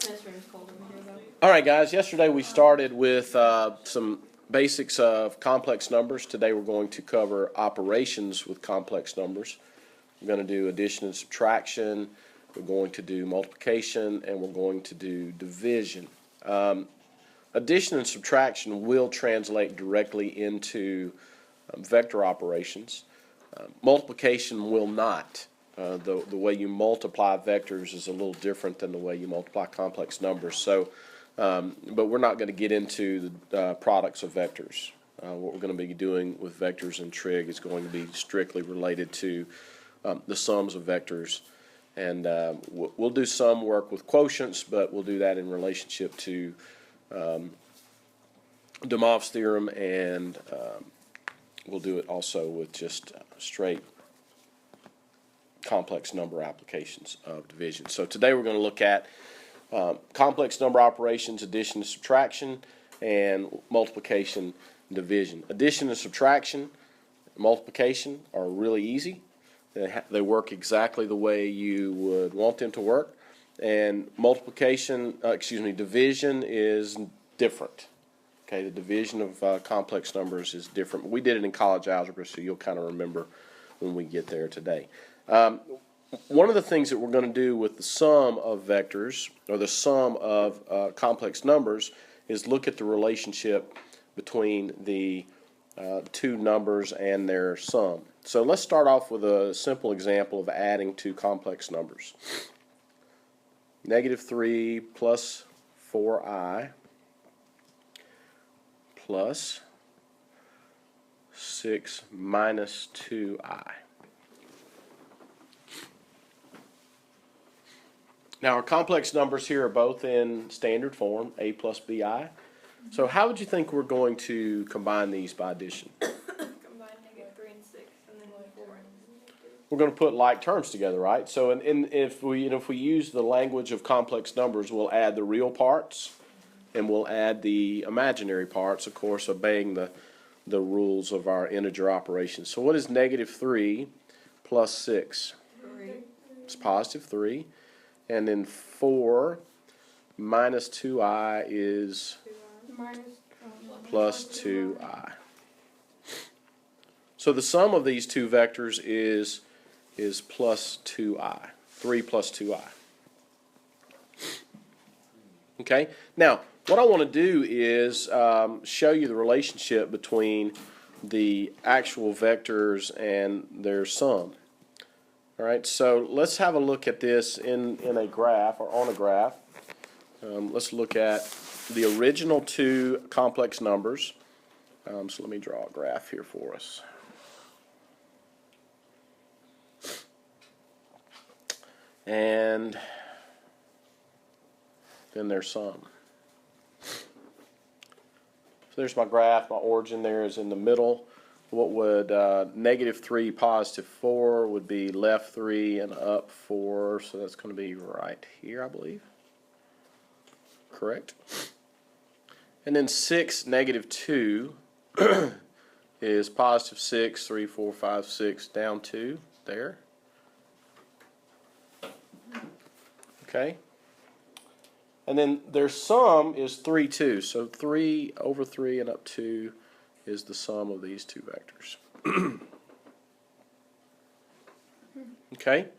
This room's cold over here, though. All right, guys. Yesterday we started with some basics of complex numbers. Today we're going to cover operations with complex numbers. We're going to do addition and subtraction. We're going to do multiplication, and we're going to do division. Addition and subtraction will translate directly into vector operations. Multiplication will not. The way you multiply vectors is a little different than the way you multiply complex numbers. So, but we're not going to get into the products of vectors. What we're going to be doing with vectors and trig is going to be strictly related to the sums of vectors. And we'll do some work with quotients, but we'll do that in relationship to de Moivre's theorem, and we'll do it also with just straight complex number applications of division. So today we're going to look at complex number operations, addition and subtraction, and multiplication and division. Addition and subtraction, multiplication are really easy. They work exactly the way you would want them to work. And division is different. Okay, the division of complex numbers is different. We did it in college algebra, so you'll kind of remember when we get there today. One of the things that we're going to do with the sum of vectors, or the sum of complex numbers, is look at the relationship between the two numbers and their sum. So let's start off with a simple example of adding two complex numbers. Negative 3 plus 4i plus 6 minus 2i. Now, our complex numbers here are both in standard form, a plus bi. So how would you think we're going to combine these by addition? Combine negative 3 and 6, and then 4 and 2. We're going to put like terms together, right? So if we use the language of complex numbers, we'll add the real parts, and we'll add the imaginary parts, of course, obeying the rules of our integer operations. So what is negative 3 plus 6? 3. It's positive 3. And then 4 minus 2i is plus 2i. So the sum of these two vectors is plus 2i. 3 plus 2i. Okay? Now, what I want to do is show you the relationship between the actual vectors and their sum. All right, so let's have a look at this in a graph, or on a graph. Let's look at the original two complex numbers. So let me draw a graph here for us. And then their sum. So there's my graph. My origin there is in the middle. What would negative 3, positive 4 would be left 3 and up 4, so that's going to be right here, I believe. Correct? And then 6, negative 2 is positive 6, 3, 4, 5, 6, down 2, there. Okay? And then their sum is 3, 2, so 3 over 3 and up 2 is the sum of these two vectors. Okay?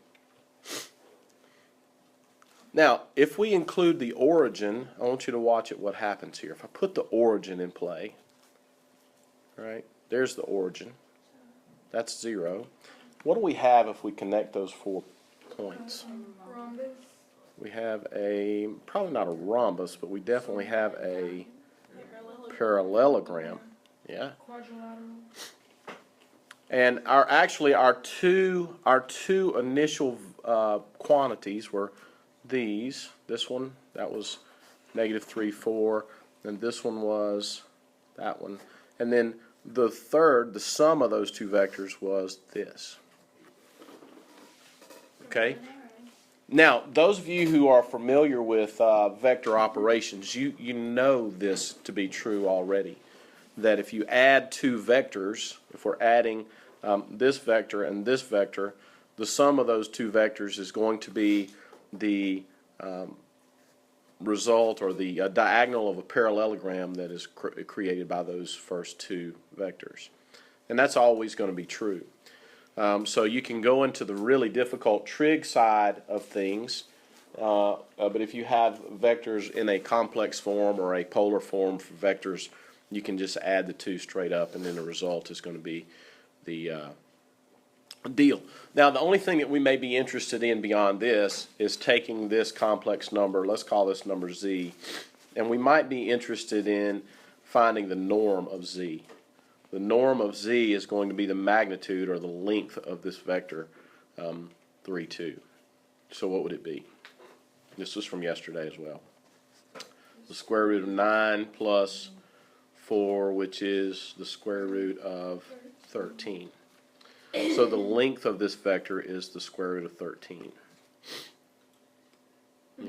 Now, if we include the origin, I want you to watch it, what happens here. If I put the origin in play, right, there's the origin. That's 0. What do we have if we connect those 4 points? Rhombus. We have a, probably not a rhombus, but we definitely have a parallelogram. Yeah. Quadrilateral. And our two initial quantities were these. This one, that was negative 3, 4. And this one was that one. And then the third, the sum of those two vectors was this. Okay? Now, those of you who are familiar with vector operations, you know this to be true already. That if you add two vectors, if we're adding this vector and this vector, the sum of those two vectors is going to be the result or the diagonal of a parallelogram that is created by those first two vectors. And that's always going to be true. So you can go into the really difficult trig side of things, but if you have vectors in a complex form or a polar form for vectors, you can just add the two straight up, and then the result is going to be the deal. Now, the only thing that we may be interested in beyond this is taking this complex number, let's call this number z, and we might be interested in finding the norm of z. The norm of z is going to be the magnitude or the length of this vector 3, 2. So what would it be? This was from yesterday as well. The square root of 9 plus 4, which is the square root of 13. So the length of this vector is the square root of 13.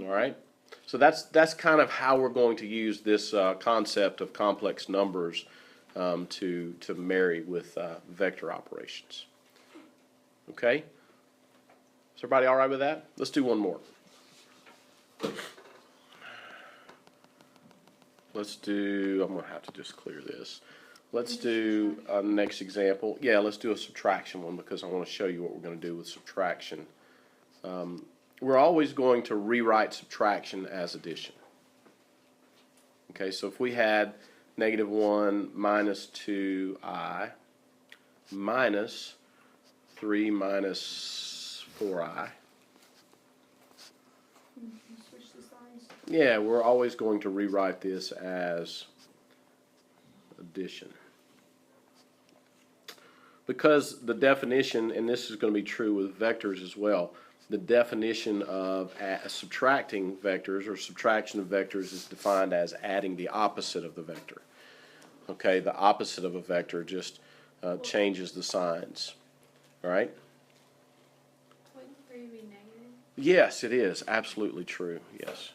All right? So that's kind of how we're going to use this concept of complex numbers to marry with vector operations. Okay? Is everybody all right with that? Let's do one more. Let's do, I'm going to have to just clear this. Let's do next example. Yeah, let's do a subtraction one because I want to show you what we're going to do with subtraction. We're always going to rewrite subtraction as addition. Okay, so if we had -1 minus 2i minus 3 minus 4i. Switch the signs. Yeah, we're always going to rewrite this as addition. Because the definition, and this is going to be true with vectors as well, the definition of subtracting vectors or subtraction of vectors is defined as adding the opposite of the vector. Okay, the opposite of a vector just changes the signs. All right? Wouldn't 3 be negative? Yes, it is. Absolutely true. Yes.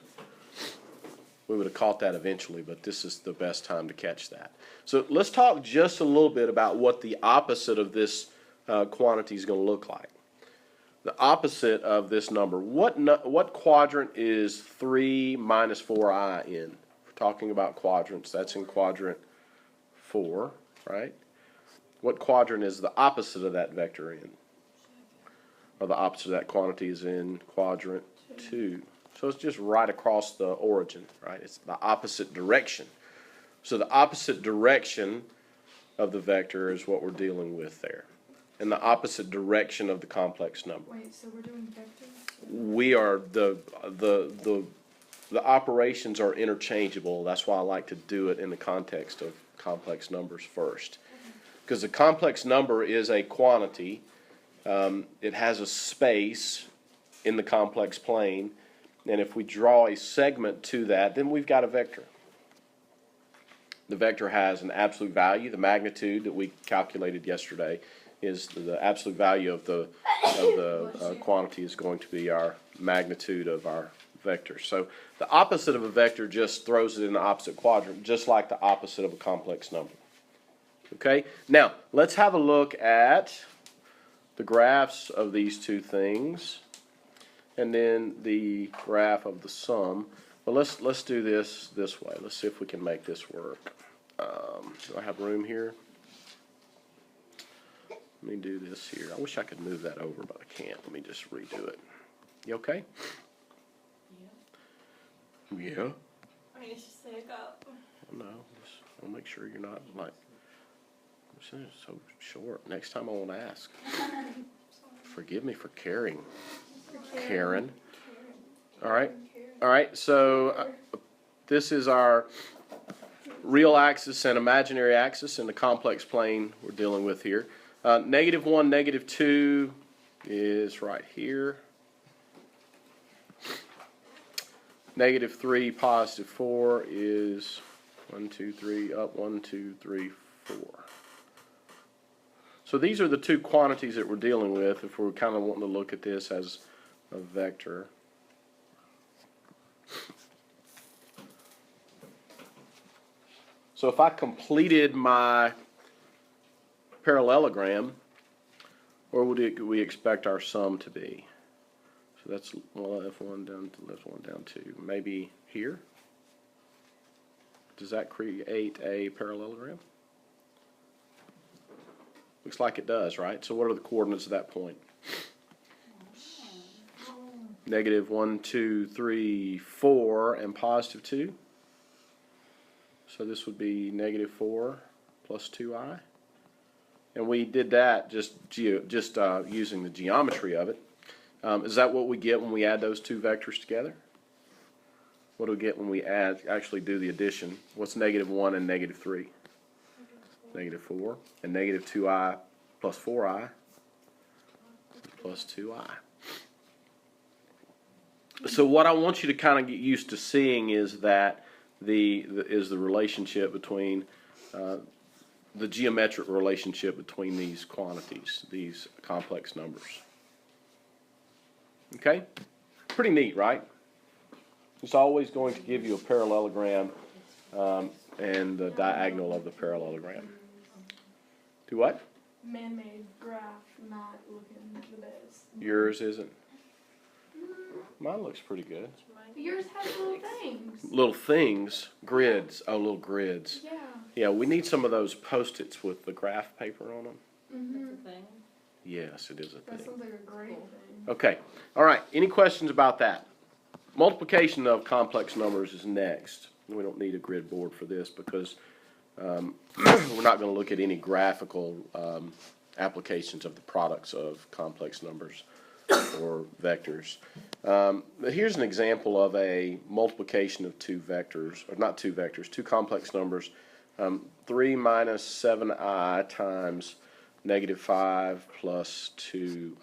We would have caught that eventually, but this is the best time to catch that. So let's talk just a little bit about what the opposite of this quantity is going to look like. The opposite of this number. What quadrant is 3 minus 4i in? We're talking about quadrants. That's in quadrant 4, right? What quadrant is the opposite of that vector in? Or the opposite of that quantity is in quadrant 2. So it's just right across the origin, right? It's the opposite direction. So the opposite direction of the vector is what we're dealing with there. And the opposite direction of the complex number. Wait, so we're doing vectors? We are the operations are interchangeable. That's why I like to do it in the context of complex numbers first. Because a complex number is a quantity. It has a space in the complex plane. And if we draw a segment to that, then we've got a vector. The vector has an absolute value. The magnitude that we calculated yesterday is the absolute value of the quantity is going to be our magnitude of our vector. So the opposite of a vector just throws it in the opposite quadrant, just like the opposite of a complex number. Okay? Now, let's have a look at the graphs of these two things, and then the graph of the sum. But let's do this way. Let's see if we can make this work. Do I have room here? Let me do this here. I wish I could move that over, but I can't. Let me just redo it. You okay? Yeah. Yeah? I mean, it's just say up. No, just want to make sure you're not like, this is so short. Next time I won't ask. Forgive me for caring. Karen. All right. All right. So this is our real axis and imaginary axis in the complex plane we're dealing with here. -1, -2 is right here. -3, +4 is 1, 2, 3, up 1, 2, 3, 4. So these are the two quantities that we're dealing with if we're kind of wanting to look at this as a vector. So if I completed my parallelogram, where would we expect our sum to be? So that's left one down to left one down 2. Maybe here? Does that create a parallelogram? Looks like it does, right? So what are the coordinates of that point? Negative 1, 2, 3, 4, and positive 2. So this would be negative 4 plus 2i. And we did that just using the geometry of it. Is that what we get when we add those two vectors together? What do we get when we actually do the addition? What's negative 1 and negative 3? Negative 4. And negative 2i plus 4i plus 2i. So what I want you to kind of get used to seeing is that the relationship between the geometric relationship between these quantities, these complex numbers. Okay? Pretty neat, right? It's always going to give you a parallelogram and the diagonal of the parallelogram. Do what? Man-made graph, not looking the best. Yours isn't? Mine looks pretty good. Yours has little things. Little things, grids. Oh, little grids. Yeah. Yeah, we need some of those Post-its with the graph paper on them. Mm-hmm. Thing. Yes, it is a That thing. sounds like a great thing. Okay. All right. Any questions about that? Multiplication of complex numbers is next. We don't need a grid board for this because we're not going to look at any graphical applications of the products of complex numbers or vectors. But here's an example of a multiplication of two vectors, or not two vectors, two complex numbers. 3 minus 7i times negative 5 plus 2i.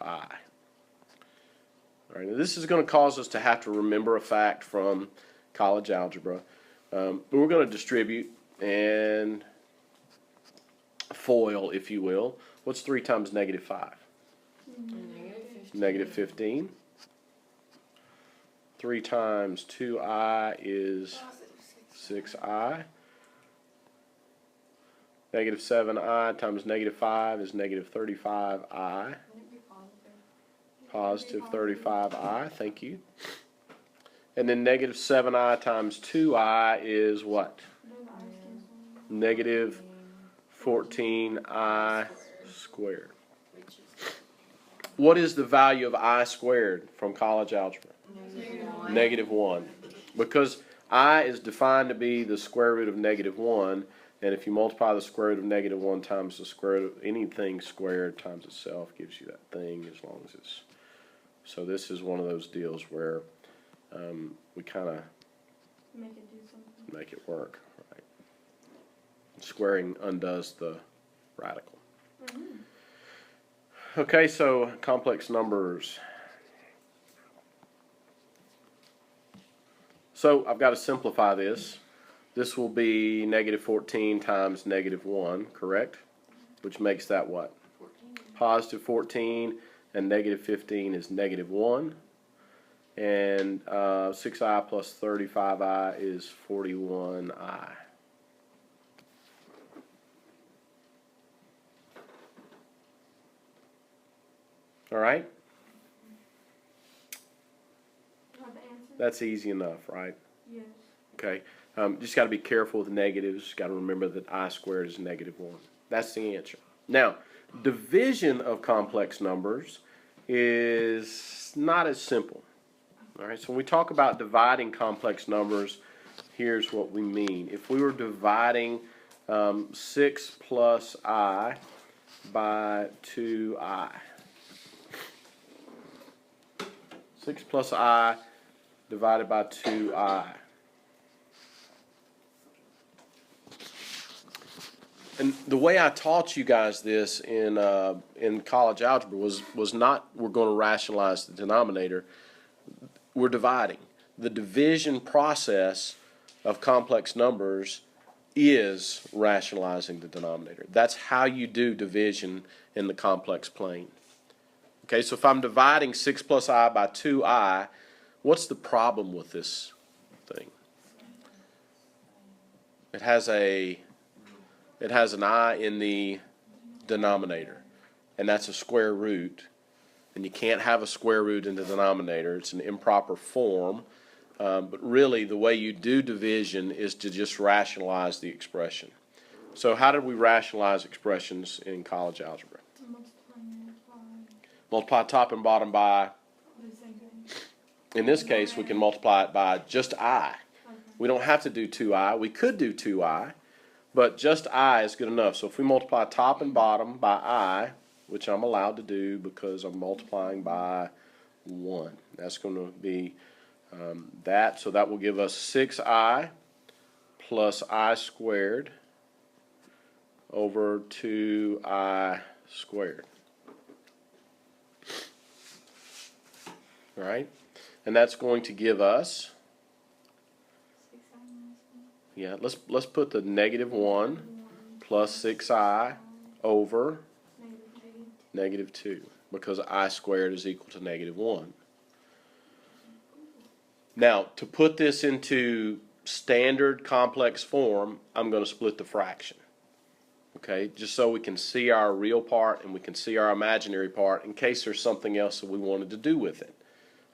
All right, now this is going to cause us to have to remember a fact from college algebra. But we're going to distribute and FOIL, if you will. What's 3 times negative 5? Negative 15. 3 times 2i is 6i. Negative 7i times negative 5 is negative 35i. Positive 35i, thank you. And then negative 7i times 2i is what? Negative 14i squared. What is the value of I squared from college algebra? Negative 1. Because I is defined to be the square root of negative 1, and if you multiply the square root of negative 1 times the square root of anything squared times itself gives you that thing as long as it's... So this is one of those deals where we kind of make it work. Right? Squaring undoes the radical. Okay, so complex numbers. So I've got to simplify this. This will be negative 14 times negative 1, correct? Which makes that what? 14. Positive 14 and negative 15 is negative 1. And 6i plus 35i is 41i. All right? That's easy enough, right? Yes. Okay. Just got to be careful with negatives. Got to remember that I squared is negative 1. That's the answer. Now, division of complex numbers is not as simple. All right. So when we talk about dividing complex numbers, here's what we mean. If we were dividing 6 plus I by 2i. 6 plus I divided by 2i. And the way I taught you guys this in college algebra was not we're going to rationalize the denominator. We're dividing. The division process of complex numbers is rationalizing the denominator. That's how you do division in the complex plane. Okay, so if I'm dividing 6 plus I by 2i, what's the problem with this thing? It has an I in the denominator, and that's a square root. and you can't have a square root in the denominator. It's an improper form. But really, the way you do division is to just rationalize the expression. So how did we rationalize expressions in college algebra? Multiply top and bottom by, in this case, we can multiply it by just I. We don't have to do 2I. We could do 2I, but just I is good enough. So if we multiply top and bottom by I, which I'm allowed to do because I'm multiplying by 1, that's going to be that. So that will give us 6I plus I squared over 2I squared. All right? And that's going to give us, yeah, let's put the negative 1 plus 6I over negative 2, because I squared is equal to negative 1. Now, to put this into standard complex form, I'm going to split the fraction. Okay, just so we can see our real part and we can see our imaginary part in case there's something else that we wanted to do with it.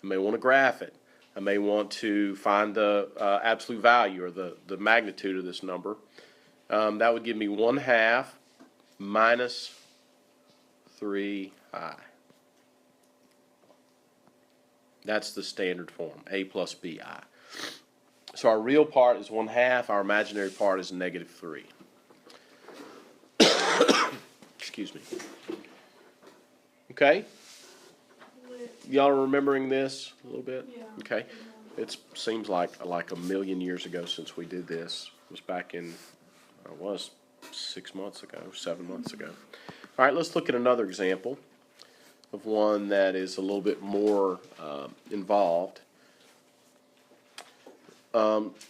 I may want to graph it. I may want to find the absolute value or the magnitude of this number. That would give me 1/2 minus 3I. That's the standard form, A plus BI. So our real part is 1/2, our imaginary part is negative 3. Excuse me. Okay? Y'all are remembering this a little bit? Yeah. Okay. It seems like a million years ago since we did this. It was back in, it was 6 months ago, 7 months ago. All right, let's look at another example of one that is a little bit more involved.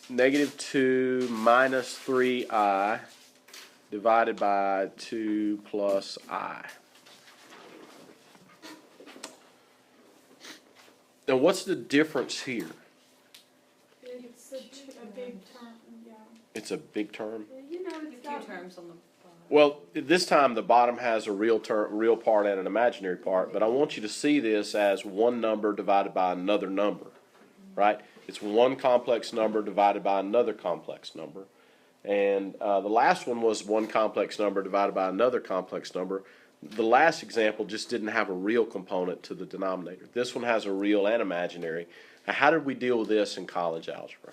Negative 2 minus 3I divided by 2 plus I. Now, what's the difference here? It's a big term, yeah. It's a big term? You know, it's got terms on the bottom. Well, this time the bottom has a real part and an imaginary part, but I want you to see this as one number divided by another number, right? It's one complex number divided by another complex number. And the last one was one complex number divided by another complex number. The last example just didn't have a real component to the denominator. This one has a real and imaginary. Now, how did we deal with this in college algebra?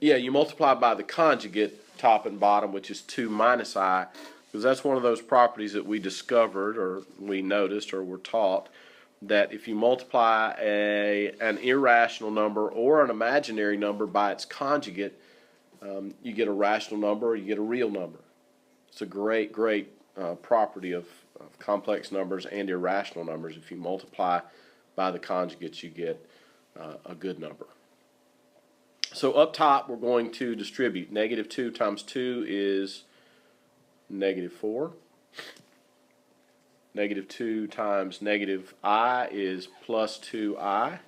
Yeah, you multiply by the conjugate, top and bottom, which is 2 minus I, because that's one of those properties that we discovered or we noticed or were taught, that if you multiply an irrational number or an imaginary number by its conjugate, you get a rational number or you get a real number. It's a great property of complex numbers and irrational numbers. If you multiply by the conjugates, you get a good number. So up top, we're going to distribute. Negative 2 times 2 is negative 4. Negative 2 times negative I is plus 2I.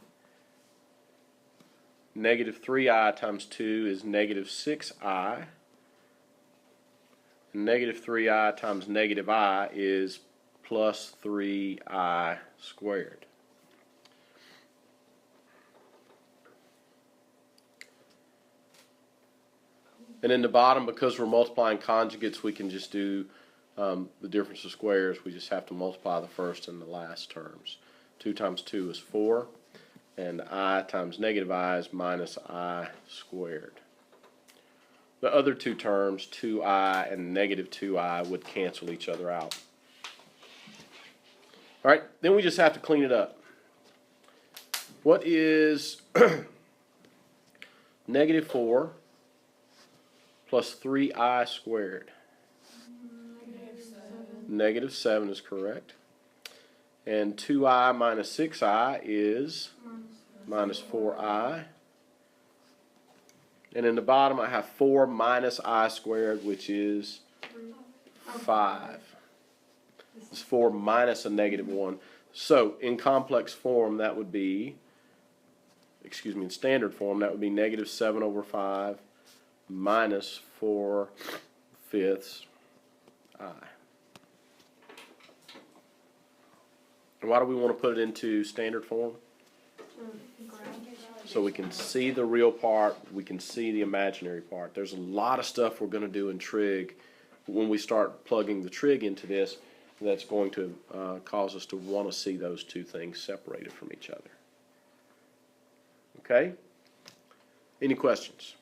Negative 3I times 2 is negative 6I. And negative 3I times negative I is plus 3I squared. And in the bottom, because we're multiplying conjugates, we can just do the difference of squares. We just have to multiply the first and the last terms. 2 times 2 is 4, and I times negative I is minus I squared. The other two terms, 2I and negative 2I, would cancel each other out. All right, then we just have to clean it up. What is negative 4 plus 3I squared? Negative 7 is correct. And 2I minus 6I is minus 4I. And in the bottom I have 4 minus I squared, which is 5. It's 4 minus a negative 1. So in complex form that would be, in standard form that would be negative 7 over 5 minus 4/5 I. And why do we want to put it into standard form? So we can see the real part, we can see the imaginary part. There's a lot of stuff we're going to do in trig when we start plugging the trig into this that's going to cause us to want to see those two things separated from each other. Okay? Any questions?